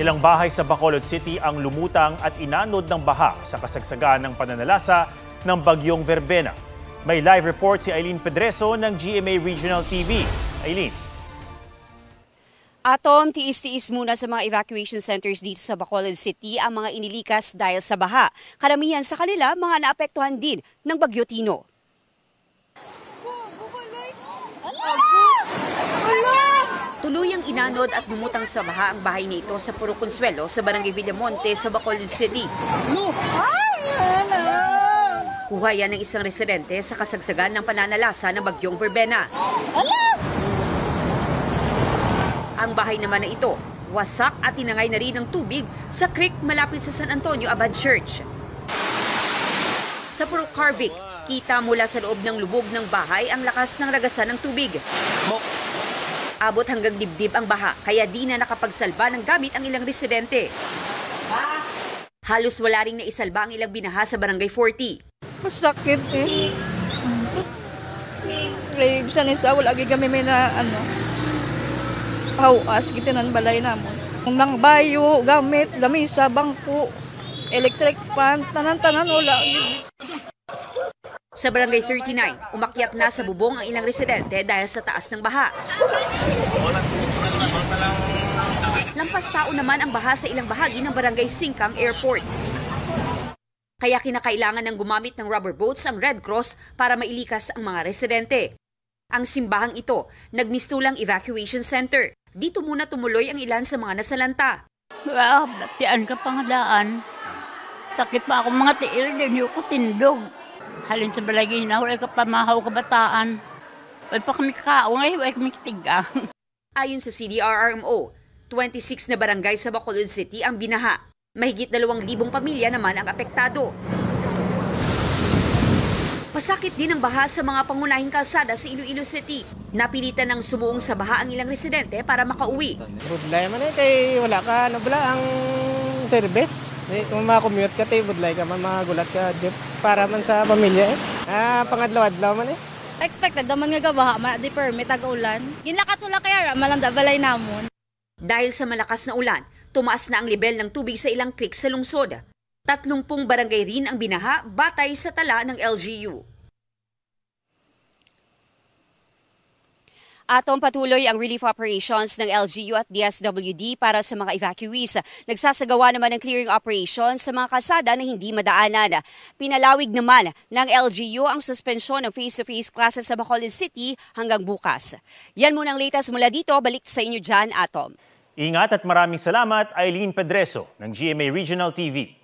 Ilang bahay sa Bacolod City ang lumutang at inanod ng baha sa kasagsagan ng pananalasa ng bagyong Verbena. May live report si Eileen Pedreso ng GMA Regional TV. Eileen. Atom, tiis-tiis muna sa mga evacuation centers dito sa Bacolod City ang mga inilikas dahil sa baha. Karamihan sa kanila mga naapektuhan din ng Bagyo Tino. Tuluyang inanod at lumutang sa baha ang bahay nito sa Puro Consuelo sa Barangay Villamonte sa Bacolod City. Kuha yan ng isang residente sa kasagsagan ng pananalasa ng bagyong Verbena. Ang bahay naman na ito, wasak at tinangay na rin ng tubig sa creek malapit sa San Antonio Abad Church. Sa Puro Carvic, kita mula sa loob ng lubog ng bahay ang lakas ng ragasan ng tubig. Abot hanggang dibdib ang baha, kaya di na nakapagsalba ng gamit ang ilang residente. Halos wala ring naisalba ang ilang binaha sa Barangay 40. Masakit eh. Ibsan isa, wala kami may na hawas, gitinan balay namon. Nang bayo, gamit, lamisa, bangko, electric fan, tanan-tanan wala. Sa Barangay 39, umakyat na sa bubong ang ilang residente dahil sa taas ng baha. Lampas tao naman ang baha sa ilang bahagi ng Barangay Singkang Airport. Kaya kinakailangan ng gumamit ng rubber boats ang Red Cross para mailikas ang mga residente. Ang simbahang ito, nagmistulang evacuation center. Dito muna tumuloy ang ilan sa mga nasalanta. Tiyan ka pangalaan. Sakit pa ako mga tiil, din ko tindog. Halin sa balagay na, wala ka pamahaw kabataan. Wala pa kami kaaway, wala kami kitigang. Ayon sa CDRRMO, 26 na barangay sa Bacolod City ang binaha. Mahigit 2,000 pamilya naman ang apektado. Pasakit din ang baha sa mga pangunahing kalsada sa Iloilo City. Napilitan ng sumuong sa baha ang ilang residente para makauwi. Budlay man kay wala ka, ang service. Kung makakommute ka, budlay ka man, magulat ka, jeep, para man sa pamilya pangadlaw-adlaw man Expected naman nga baha, di permit, tag-ulan. Ginlakatula kaya malanda balay namon. Dahil sa malakas na ulan, tumaas na ang level ng tubig sa ilang creek sa lungsod. 30 barangay rin ang binaha batay sa tala ng LGU. Atom, patuloy ang relief operations ng LGU at DSWD para sa mga evacuees. Nagsasagawa naman ng clearing operations sa mga kalsada na hindi madaanan. Pinalawig naman ng LGU ang suspensyon ng face-to-face classes sa Bacolod City hanggang bukas. Yan muna ang latest mula dito. Balik sa inyo dyan, Atom. Ingat at maraming salamat, Eileen Pedreso ng GMA Regional TV.